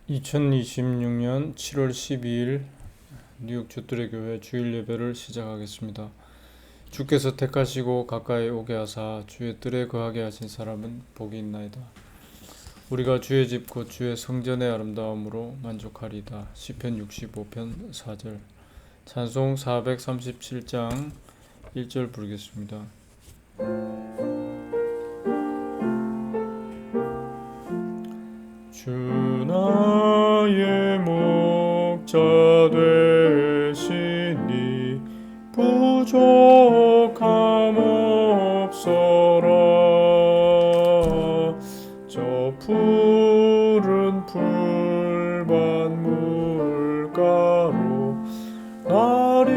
2026년 7월 12일 뉴욕 주들의 교회 주일 예배를 시작하겠습니다. 주께서 택하시고 가까이 오게 하사 주의 뜰에 거하게 하신 사람은 복이 있나이다. 우리가 주의 집 곧 주의 성전의 아름다움으로 만족하리이다. 시편 65편 4절. 찬송 437장 1절 부르겠습니다. 주 나의 목자 되시니 부족함 없어라. 저 푸른 풀밭 물가로 날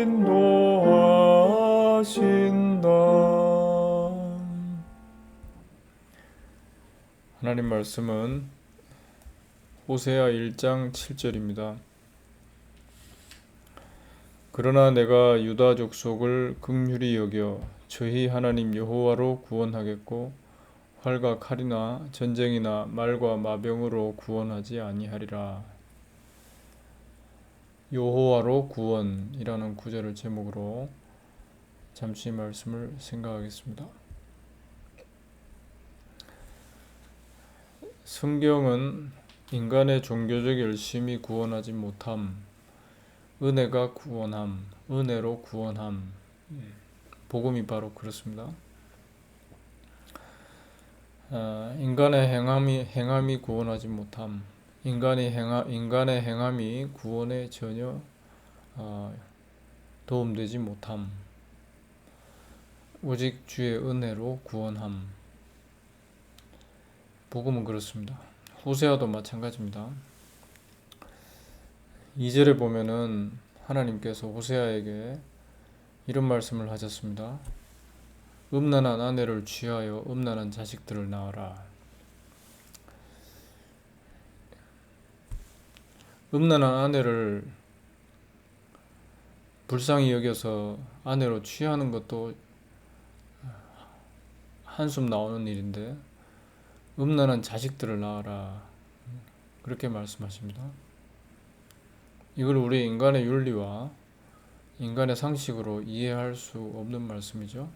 인도하신다. 하나님 말씀은 호세아 1장 7절입니다. 그러나 내가 유다 족속을 긍휼히 여겨 저희 하나님 여호와로 구원하겠고 활과 칼이나 전쟁이나 말과 마병으로 구원하지 아니하리라. 여호와로 구원이라는 구절을 제목으로 잠시 말씀을 생각하겠습니다. 성경은 인간의 종교적 열심이 구원하지 못함, 은혜가 구원함, 은혜로 구원함, 복음이 바로 그렇습니다. 인간의 행함이 구원하지 못함, 인간의 행함이 구원에 전혀 도움되지 못함, 오직 주의 은혜로 구원함. 복음은 그렇습니다. 호세아도 마찬가지입니다. 2절에 보면은 하나님께서 호세아에게 이런 말씀을 하셨습니다. 음란한 아내를 취하여 음란한 자식들을 낳아라. 음란한 아내를 불쌍히 여겨서 아내로 취하는 것도 한숨 나오는 일인데 음란한 자식들을 낳아라. 그렇게 말씀하십니다. 이걸 우리 인간의 윤리와 인간의 상식으로 이해할 수 없는 말씀이죠.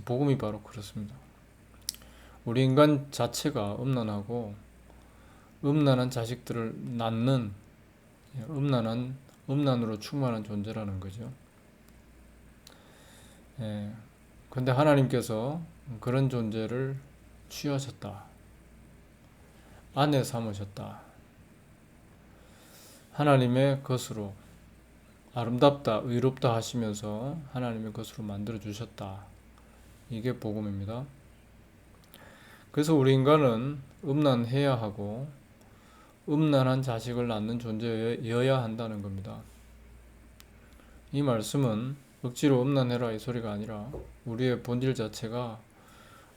복음이 바로 그렇습니다. 우리 인간 자체가 음란하고 음란한 자식들을 낳는 음란으로 충만한 존재라는 거죠. 근데 하나님께서 그런 존재를 취하셨다. 아내 삼으셨다. 하나님의 것으로 아름답다, 의롭다 하시면서 하나님의 것으로 만들어 주셨다. 이게 복음입니다. 그래서 우리 인간은 음란해야 하고 음란한 자식을 낳는 존재여야 한다는 겁니다. 이 말씀은 억지로 음란해라 이 소리가 아니라 우리의 본질 자체가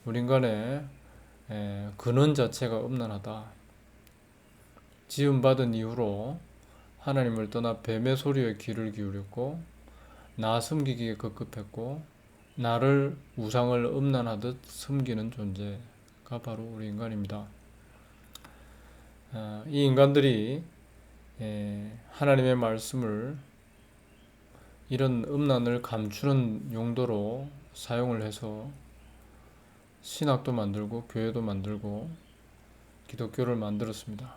우리 인간의 근원 자체가 음란하다. 지음받은 이후로 하나님을 떠나 뱀의 소리에 귀를 기울였고 나 섬기기에 급급했고 나를 우상을 음란하듯 섬기는 존재가 바로 우리 인간입니다. 이 인간들이 하나님의 말씀을 이런 음란을 감추는 용도로 사용을 해서 신학도 만들고 교회도 만들고 기독교를 만들었습니다.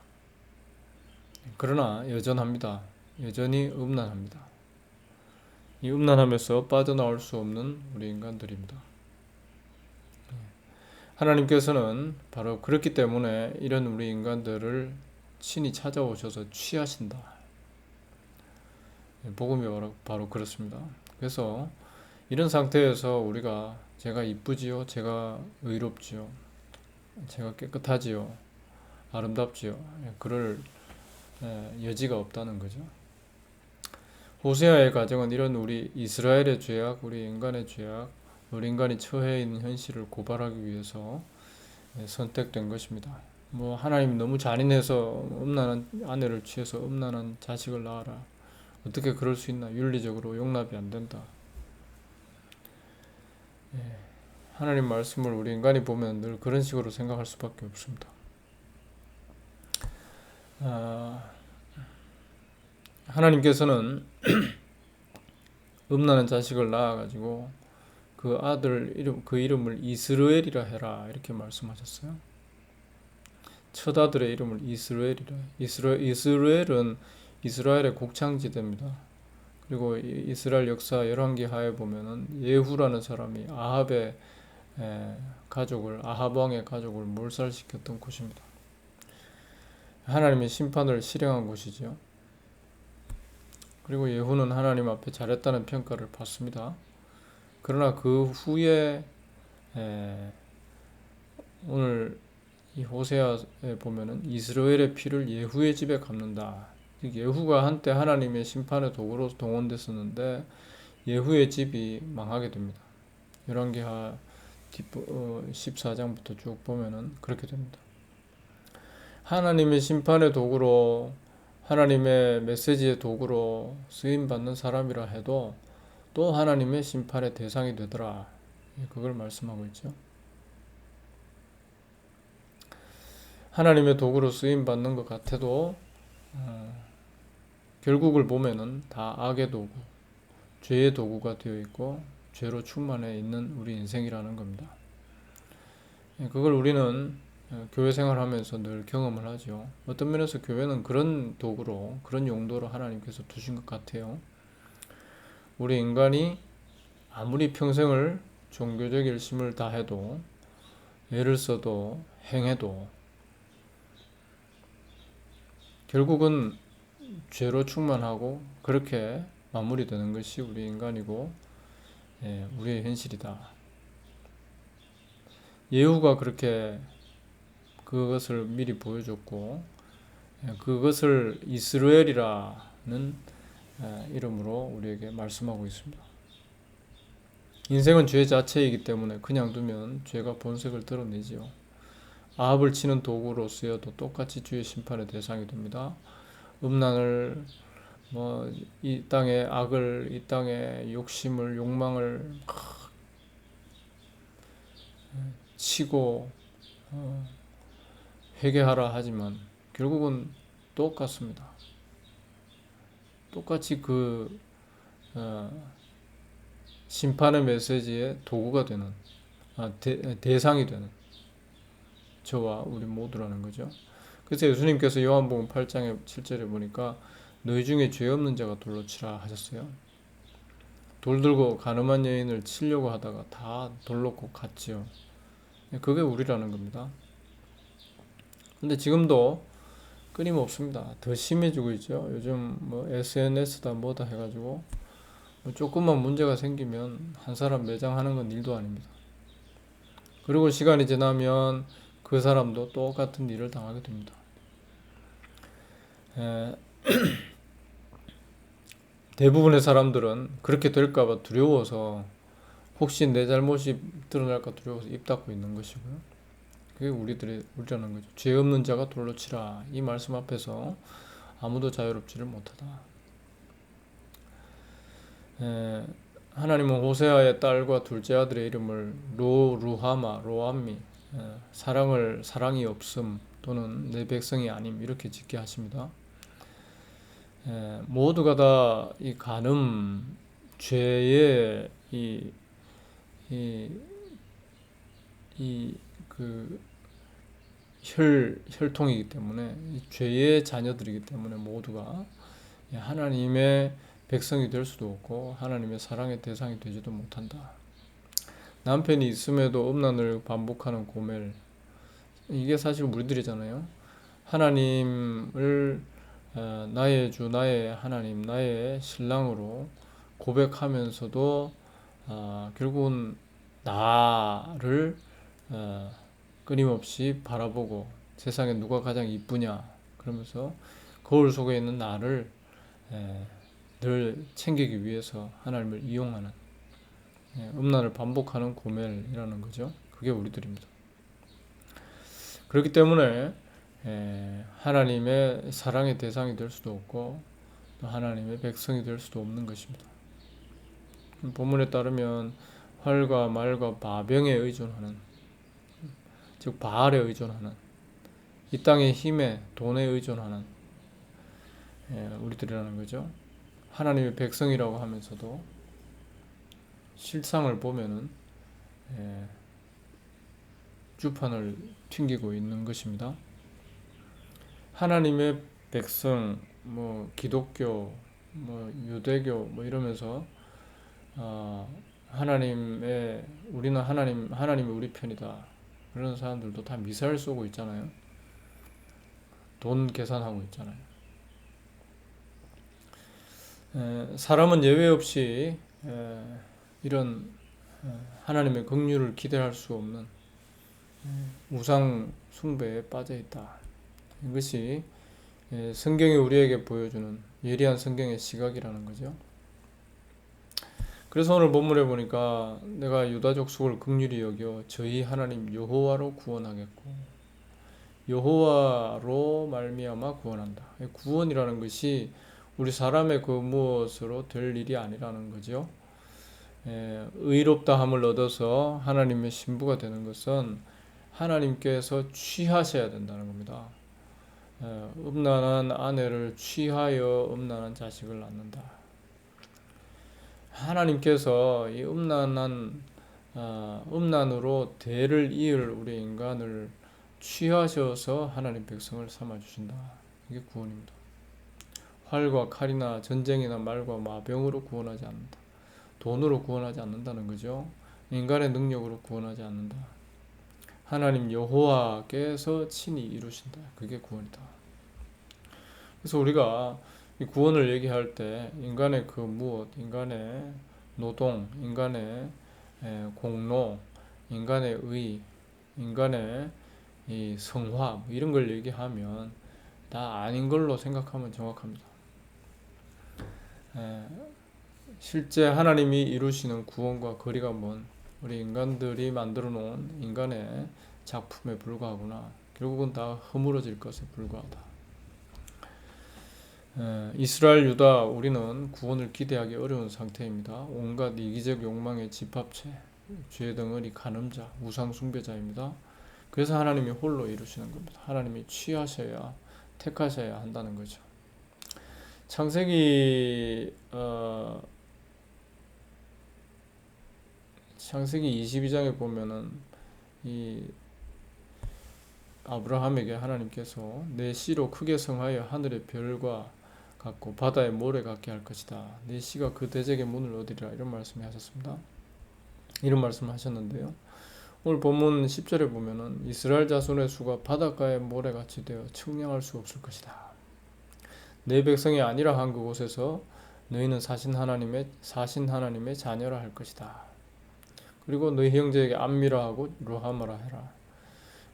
그러나 여전합니다. 여전히 음란합니다. 이 음란함에서 빠져나올 수 없는 우리 인간들입니다. 하나님께서는 바로 그렇기 때문에 이런 우리 인간들을 친히 찾아오셔서 취하신다. 복음이 바로 그렇습니다. 그래서 이런 상태에서 우리가 제가 이쁘지요? 제가 의롭지요? 제가 깨끗하지요? 아름답지요? 그럴 여지가 없다는 거죠. 호세아의 가정은 이런 우리 이스라엘의 죄악, 우리 인간의 죄악, 우리 인간이 처해 있는 현실을 고발하기 위해서 선택된 것입니다. 하나님 너무 잔인해서 음란한 아내를 취해서 음란한 자식을 낳아라. 어떻게 그럴 수 있나? 윤리적으로 용납이 안 된다. 하나님 말씀을 우리 인간이 보면 늘 그런 식으로 생각할 수밖에 없습니다. 아, 하나님께서는 음란한 자식을 낳아가지고 그 아들 이름 그 이름을 이스라엘이라 해라 이렇게 말씀하셨어요. 첫 아들의 이름을 이스라엘이라. 이스라엘은 이스라엘의 곡창지대입니다. 그리고 이스라엘 역사 열왕기하에 보면은 예후라는 사람이 아합의 가족을 아합 왕의 가족을 몰살시켰던 곳입니다. 하나님의 심판을 실행한 곳이죠. 그리고 예후는 하나님 앞에 잘했다는 평가를 받습니다. 그러나 그 후에 오늘 이 호세아에 보면은 이스라엘의 피를 예후의 집에 갚는다. 예후가 한때 하나님의 심판의 도구로 동원됐었는데 예후의 집이 망하게 됩니다. 열왕기하 14장부터 쭉 보면은 그렇게 됩니다. 하나님의 심판의 도구로 하나님의 메시지의 도구로 쓰임받는 사람이라 해도 또 하나님의 심판의 대상이 되더라. 그걸 말씀하고 있죠. 하나님의 도구로 쓰임받는 것 같아도 결국을 보면은 다 악의 도구, 죄의 도구가 되어 있고 죄로 충만해 있는 우리 인생이라는 겁니다. 그걸 우리는 교회 생활하면서 늘 경험을 하죠. 어떤 면에서 교회는 그런 도구로, 그런 용도로 하나님께서 두신 것 같아요. 우리 인간이 아무리 평생을 종교적 열심을 다해도, 애를 써도, 행해도 결국은 죄로 충만하고 그렇게 마무리되는 것이 우리 인간이고 우리의 현실이다. 예후가 그렇게 그것을 미리 보여줬고 그것을 이스라엘이라는 이름으로 우리에게 말씀하고 있습니다. 인생은 죄 자체이기 때문에 그냥 두면 죄가 본색을 드러내지요. 아합을 치는 도구로 쓰여도 똑같이 주의 심판의 대상이 됩니다. 음란을 이 땅의 악을 이 땅의 욕심을 욕망을 치고 회개하라 하지만 결국은 똑같습니다. 똑같이 그 심판의 메시지의 도구가 되는 대상이 되는 저와 우리 모두라는 거죠. 그래서 예수님께서 요한복음 8장의 7절에 보니까 너희 중에 죄 없는 자가 돌로 치라 하셨어요. 돌 들고 가늠한 여인을 치려고 하다가 다 돌로 꼭 갔지요. 그게 우리라는 겁니다. 근데 지금도 끊임없습니다. 더 심해지고 있죠. 요즘 SNS다 뭐다 해가지고 조금만 문제가 생기면 한 사람 매장하는 건 일도 아닙니다. 그리고 시간이 지나면 그 사람도 똑같은 일을 당하게 됩니다. 대부분의 사람들은 그렇게 될까봐 두려워서 혹시 내 잘못이 드러날까 두려워서 입 닫고 있는 것이고요. 그게 우리라는 거죠. 죄 없는 자가 돌로 치라. 이 말씀 앞에서 아무도 자유롭지를 못하다. 하나님은 호세아의 딸과 둘째 아들의 이름을 루하마, 로암미, 사랑이 없음 또는 내 백성이 아님 이렇게 짓게 하십니다. 모두가 다 이 간음, 죄의 그 혈통이기 때문에 죄의 자녀들이기 때문에 모두가 하나님의 백성이 될 수도 없고 하나님의 사랑의 대상이 되지도 못한다. 남편이 있음에도 음란을 반복하는 고멜, 이게 사실 우리들이잖아요. 하나님을 나의 주, 나의 하나님, 나의 신랑으로 고백하면서도 결국은 나를 끊임없이 바라보고 세상에 누가 가장 이쁘냐 그러면서 거울 속에 있는 나를 늘 챙기기 위해서 하나님을 이용하는 음란을 반복하는 고멜이라는 거죠. 그게 우리들입니다. 그렇기 때문에 하나님의 사랑의 대상이 될 수도 없고 또 하나님의 백성이 될 수도 없는 것입니다. 본문에 따르면 활과 말과 마병에 의존하는, 즉 바알에 의존하는 이 땅의 힘에 돈에 의존하는 우리들이라는 거죠. 하나님의 백성이라고 하면서도 실상을 보면은 주판을 튕기고 있는 것입니다. 하나님의 백성, 뭐 기독교, 뭐 유대교, 뭐 이러면서 우리는 하나님이 우리 편이다. 그런 사람들도 다 미사일 쏘고 있잖아요. 돈 계산하고 있잖아요. 사람은 예외 없이 이런 하나님의 긍휼을 기대할 수 없는 우상 숭배에 빠져 있다. 이것이 성경이 우리에게 보여주는 예리한 성경의 시각이라는 거죠. 그래서 오늘 본문에 보니까 내가 유다 족속을 긍휼히 여겨 저희 하나님 여호와로 구원하겠고, 여호와로 말미암아 구원한다. 구원이라는 것이 우리 사람의 그 무엇으로 될 일이 아니라는 거죠. 의롭다함을 얻어서 하나님의 신부가 되는 것은 하나님께서 취하셔야 된다는 겁니다. 음란한 아내를 취하여 음란한 자식을 낳는다. 하나님께서 이 음란으로 대를 이을 우리 인간을 취하셔서 하나님 백성을 삼아 주신다. 이게 구원입니다. 활과 칼이나 전쟁이나 말과 마병으로 구원하지 않는다. 돈으로 구원하지 않는다는 거죠. 인간의 능력으로 구원하지 않는다. 하나님 여호와께서 친히 이루신다. 그게 구원이다. 그래서 우리가 이 구원을 얘기할 때 인간의 그 무엇, 인간의 노동, 인간의 공로, 인간의 의, 인간의 이 성화 뭐 이런 걸 얘기하면 다 아닌 걸로 생각하면 정확합니다. 실제 하나님이 이루시는 구원과 거리가 먼 우리 인간들이 만들어 놓은 인간의 작품에 불과하구나. 결국은 다 허물어질 것에 불과하다. 이스라엘, 유다, 우리는 구원을 기대하기 어려운 상태입니다. 온갖 이기적 욕망의 집합체, 죄 덩어리 간음자, 우상 숭배자입니다. 그래서 하나님이 홀로 이루시는 겁니다. 하나님이 취하셔야, 택하셔야 한다는 거죠. 창세기 22장에 보면은 이 아브라함에게 하나님께서 내 씨로 크게 성하여 하늘의 별과 같고 바다의 모래 같게 할 것이다. 내 씨가 그 대적의 문을 얻으리라. 이런 말씀을 하셨습니다. 이런 말씀을 하셨는데요. 오늘 본문 10절에 보면은 이스라엘 자손의 수가 바닷가의 모래같이 되어 측량할 수 없을 것이다. 내 백성이 아니라 한 그곳에서 너희는 사신 하나님의 자녀라 할 것이다. 그리고 너희 형제에게 암미라 하고 루하마라 해라.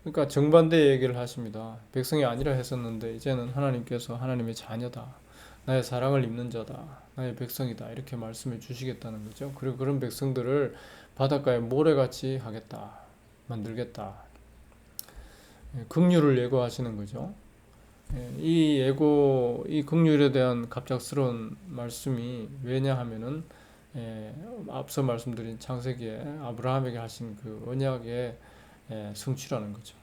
그러니까 정반대의 얘기를 하십니다. 백성이 아니라 했었는데 이제는 하나님께서 하나님의 자녀다. 나의 사랑을 입는 자다. 나의 백성이다. 이렇게 말씀해 주시겠다는 거죠. 그리고 그런 백성들을 바닷가에 모래같이 하겠다. 만들겠다. 긍휼을 예고하시는 거죠. 이 긍휼에 대한 갑작스러운 말씀이 왜냐 하면은 앞서 말씀드린 창세기에 아브라함에게 하신 그 언약의 성취라는 거죠.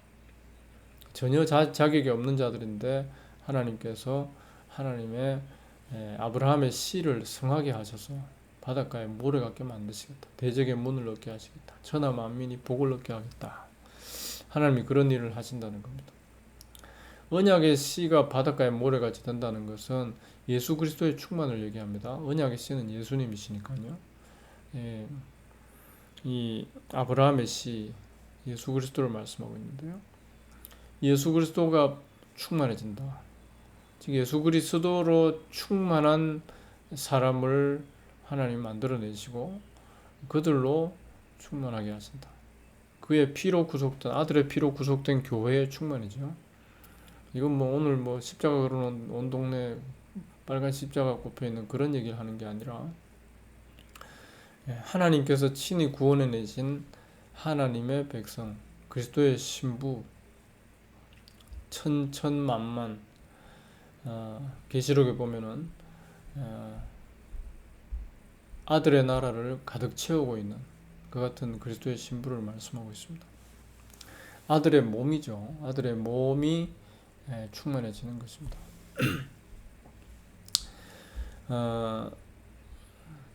전혀 자격이 없는 자들인데 하나님께서 하나님의 아브라함의 씨를 성하게 하셔서 바닷가에 모래 같게 만드시겠다. 대적의 문을 얻게 하시겠다. 천하 만민이 복을 얻게 하겠다. 하나님이 그런 일을 하신다는 겁니다. 언약의 씨가 바닷가에 모래같이 된다는 것은 예수 그리스도의 충만을 얘기합니다. 언약의 씨는 예수님이시니까요. 이 아브라함의 씨, 예수 그리스도를 말씀하고 있는데요. 예수 그리스도가 충만해진다. 즉 예수 그리스도로 충만한 사람을 하나님 만들어내시고 그들로 충만하게 하신다. 그의 피로 구속된 아들의 피로 구속된 교회의 충만이죠. 이건 뭐 오늘 뭐 십자가 걸어놓은 온 동네 빨간 십자가 꼽혀 있는 그런 얘기를 하는 게 아니라 하나님께서 친히 구원해 내신 하나님의 백성, 그리스도의 신부, 천천만만. 계시록에 보면은 아들의 나라를 가득 채우고 있는 그 같은 그리스도의 신부를 말씀하고 있습니다. 아들의 몸이죠. 아들의 몸이 충만해지는 것입니다.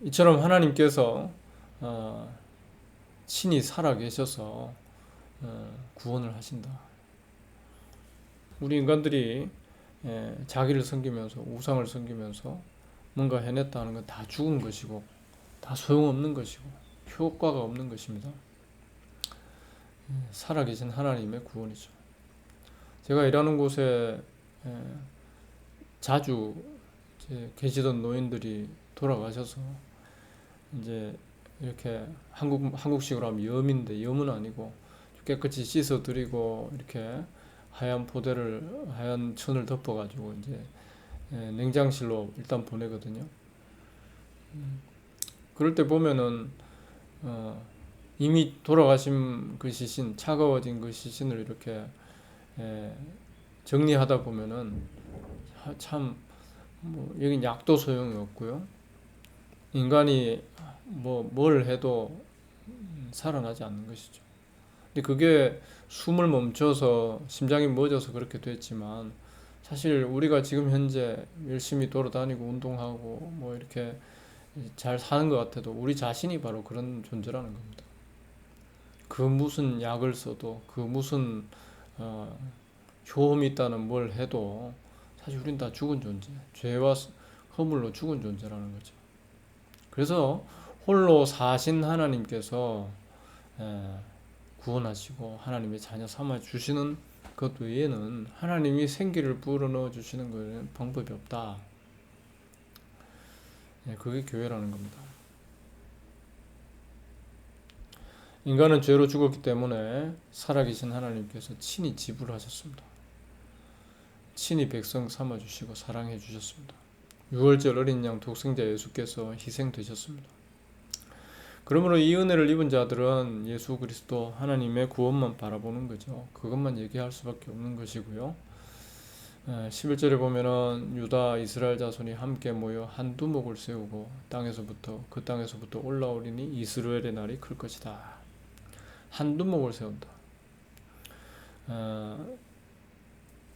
이처럼 하나님께서 친히 살아계셔서 구원을 하신다. 우리 인간들이 자기를 섬기면서 우상을 섬기면서 뭔가 해냈다는 건 다 죽은 것이고 다 소용없는 것이고 효과가 없는 것입니다. 살아계신 하나님의 구원이죠. 제가 일하는 곳에 자주 계시던 노인들이 돌아가셔서 이제 이렇게 한국식으로 하면 염인데 염은 아니고 깨끗이 씻어드리고 이렇게 하얀 천을 덮어가지고 이제 냉장실로 일단 보내거든요. 그럴 때 보면은 이미 돌아가신 그 시신, 차가워진 그 시신을 이렇게 정리하다 보면은 참 여긴 약도 소용이 없고요. 인간이 뭘 해도 살아나지 않는 것이죠. 근데 그게 숨을 멈춰서 심장이 멎어서 그렇게 됐지만 사실 우리가 지금 현재 열심히 돌아다니고 운동하고 이렇게 잘 사는 것 같아도 우리 자신이 바로 그런 존재라는 겁니다. 그 무슨 약을 써도 그 무슨 효험이 있다는 뭘 해도 사실 우린 다 죽은 존재, 죄와 허물로 죽은 존재라는 거죠. 그래서 홀로 사신 하나님께서 구원하시고 하나님의 자녀 삼아 주시는 것 외에는 하나님이 생기를 불어넣어 주시는 것에는 방법이 없다. 그게 교회라는 겁니다. 인간은 죄로 죽었기 때문에 살아계신 하나님께서 친히 지불하셨습니다. 친히 백성 삼아 주시고 사랑해 주셨습니다. 유월절 어린 양 독생자 예수께서 희생되셨습니다. 그러므로 이 은혜를 입은 자들은 예수 그리스도 하나님의 구원만 바라보는 거죠. 그것만 얘기할 수밖에 없는 것이고요. 11절에 보면은 유다 이스라엘 자손이 함께 모여 한 두목을 세우고 그 땅에서부터 올라오리니 이스라엘의 날이 클 것이다. 한 두목을 세운다.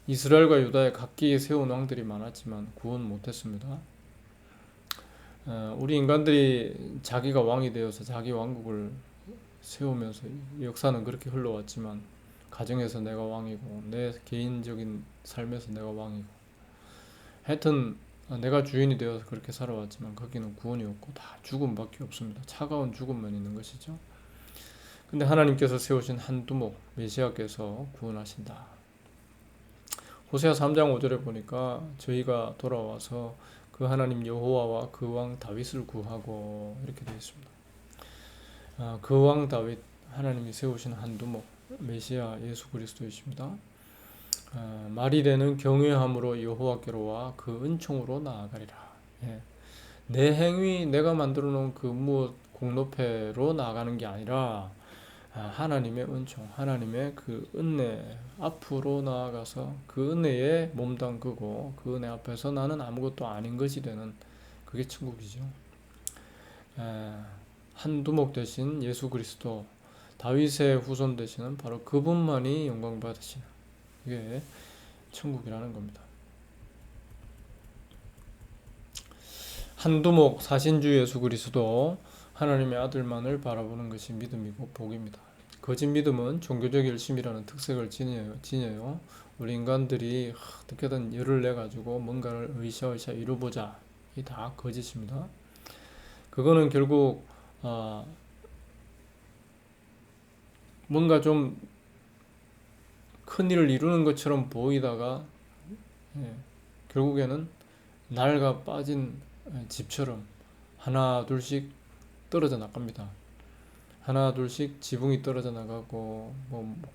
이스라엘과 유다에 각기 세운 왕들이 많았지만 구원 못했습니다. 우리 인간들이 자기가 왕이 되어서 자기 왕국을 세우면서 역사는 그렇게 흘러왔지만 가정에서 내가 왕이고 내 개인적인 삶에서 내가 왕이고 하여튼 내가 주인이 되어서 그렇게 살아왔지만 거기는 구원이 없고 다 죽음밖에 없습니다. 차가운 죽음만 있는 것이죠. 근데 하나님께서 세우신 한 두목 메시아께서 구원하신다. 호세아 3장 5절에 보니까 저희가 돌아와서 그 하나님 여호와와 그 왕 다윗을 구하고 이렇게 되어 있습니다. 그 왕 다윗 하나님이 세우신 한 두목 메시아 예수 그리스도이십니다. 말이 되는 경외함으로 여호와께로 와 그 은총으로 나아가리라. 내 행위 내가 만들어 놓은 그 무엇 공로패로 나아가는 게 아니라 하나님의 은총, 하나님의 그 은혜 앞으로 나아가서 그 은혜에 몸담그고 그 은혜 앞에서 나는 아무것도 아닌 것이 되는 그게 천국이죠. 한 두목 대신 예수 그리스도 다윗의 후손 되시는 바로 그분만이 영광 받으시는 이게 천국이라는 겁니다. 한 두목 사신주 예수 그리스도 하나님의 아들만을 바라보는 것이 믿음이고 복입니다. 거짓 믿음은 종교적 열심이라는 특색을 지녀요. 우리 인간들이 어떻게든 열을 내가지고 뭔가를 으쌰으쌰 이루보자. 이 다 거짓입니다. 그거는 결국 뭔가 좀 큰 일을 이루는 것처럼 보이다가 결국에는 낡아 빠진 집처럼 하나 둘씩 떨어져 나갑니다. 하나 둘씩 지붕이 떨어져 나가고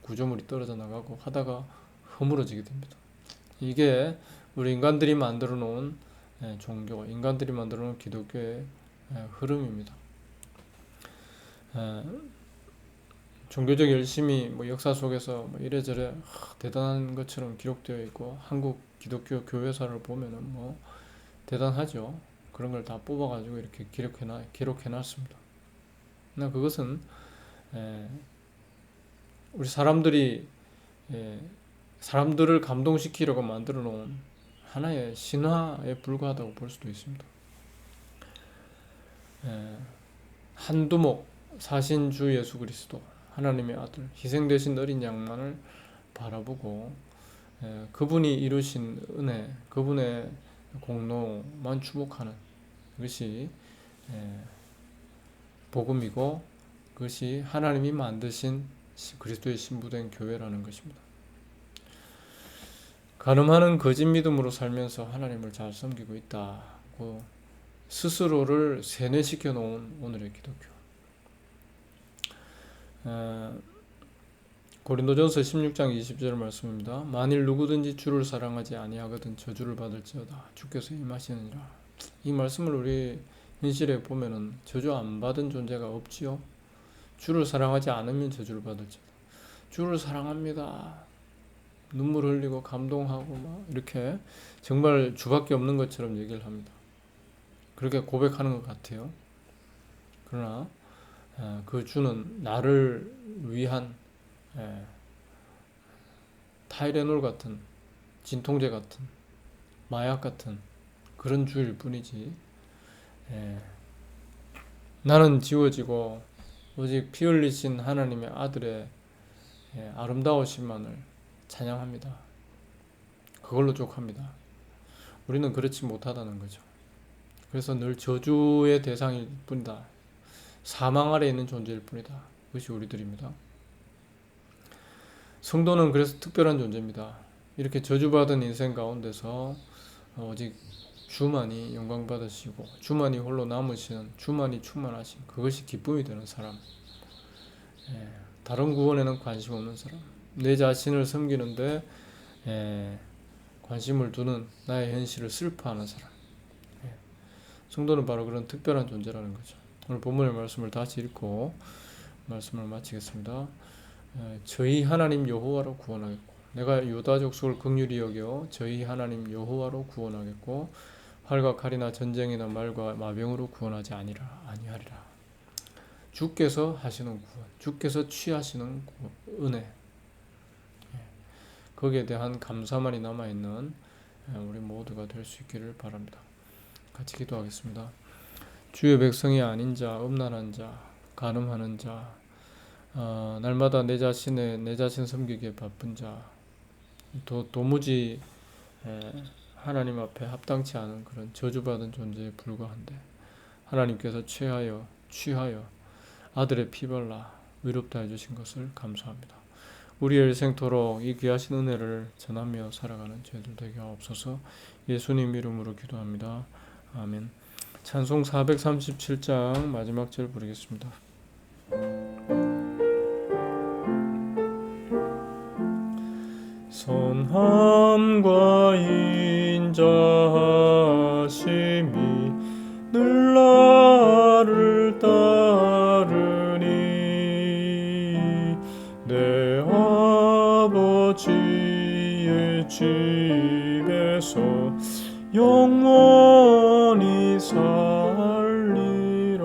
구조물이 떨어져 나가고 하다가 허물어지게 됩니다. 이게 우리 인간들이 만들어 놓은 종교, 인간들이 만들어 놓은 기독교의 흐름입니다. 종교적 열심이 역사 속에서 이래저래 대단한 것처럼 기록되어 있고 한국 기독교 교회사를 보면은 대단하죠. 그런 걸 다 뽑아가지고 이렇게 기록해놨습니다. 그것은 우리 사람들이 사람들을 감동시키려고 만들어 놓은 하나의 신화에 불과하다고 볼 수도 있습니다. 한두목 사신 주 예수 그리스도 하나님의 아들 희생되신 어린 양만을 바라보고 그분이 이루신 은혜, 그분의 공로만 주목하는 것이 복음이고, 그것이 하나님이 만드신 그리스도의 신부된 교회라는 것입니다. 가늠하는 거짓 믿음으로 살면서 하나님을 잘 섬기고 있다고 스스로를 세뇌시켜 놓은 오늘의 기독교. 고린도전서 16장 20절 말씀입니다. 만일 누구든지 주를 사랑하지 아니하거든 저주를 받을지어다. 주께서 임하시느니라. 이 말씀을 우리 현실에 보면은 저주 안 받은 존재가 없지요. 주를 사랑하지 않으면 저주를 받을지어다. 주를 사랑합니다. 눈물 흘리고 감동하고 막 이렇게 정말 주밖에 없는 것처럼 얘기를 합니다. 그렇게 고백하는 것 같아요. 그러나 그 주는 나를 위한 타이레놀 같은, 진통제 같은, 마약 같은 그런 주일 뿐이지, 나는 지워지고 오직 피 흘리신 하나님의 아들의 아름다우심만을 찬양합니다. 그걸로 족합니다. 우리는 그렇지 못하다는 거죠. 그래서 늘 저주의 대상일 뿐이다. 사망 아래 있는 존재일 뿐이다. 그것이 우리들입니다. 성도는 그래서 특별한 존재입니다. 이렇게 저주받은 인생 가운데서 오직 주만이 영광 받으시고 주만이 홀로 남으시는, 주만이 충만하신, 그것이 기쁨이 되는 사람. 다른 구원에는 관심 없는 사람, 내 자신을 섬기는데 관심을 두는 나의 현실을 슬퍼하는 사람. 성도는 바로 그런 특별한 존재라는 거죠. 오늘 본문의 말씀을 다시 읽고 말씀을 마치겠습니다. 저희 하나님 여호와로 구원하겠고, 내가 유다 족속을 긍휼히 여겨 저희 하나님 여호와로 구원하겠고, 활과 칼이나 전쟁이나 말과 마병으로 구원하지 아니하리라. 주께서 하시는 구원, 주께서 취하시는 은혜, 거기에 대한 감사만이 남아있는 우리 모두가 될 수 있기를 바랍니다. 같이 기도하겠습니다. 주의 백성이 아닌 자, 음란한 자, 간음하는 자, 날마다 내 자신 섬기기에 바쁜 자, 도무지 하나님 앞에 합당치 않은 그런 저주받은 존재에 불과한데 하나님께서 취하여 아들의 피 발라 위롭다 해주신 것을 감사합니다. 우리의 일생토록 이 귀하신 은혜를 전하며 살아가는 저희들 되게 하옵소서. 예수님 이름으로 기도합니다. 아멘. 찬송 437장 마지막 절 부르겠습니다. 선함과 인자하심이 늘 나를 따르니 내 아버지의 집에서 영원히 살리라.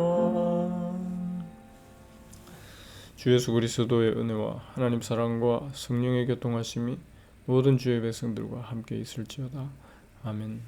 주 예수 그리스도의 은혜와 하나님 사랑과 성령의 교통하심이 모든 주의 백성들과 함께 있을지어다. 아멘.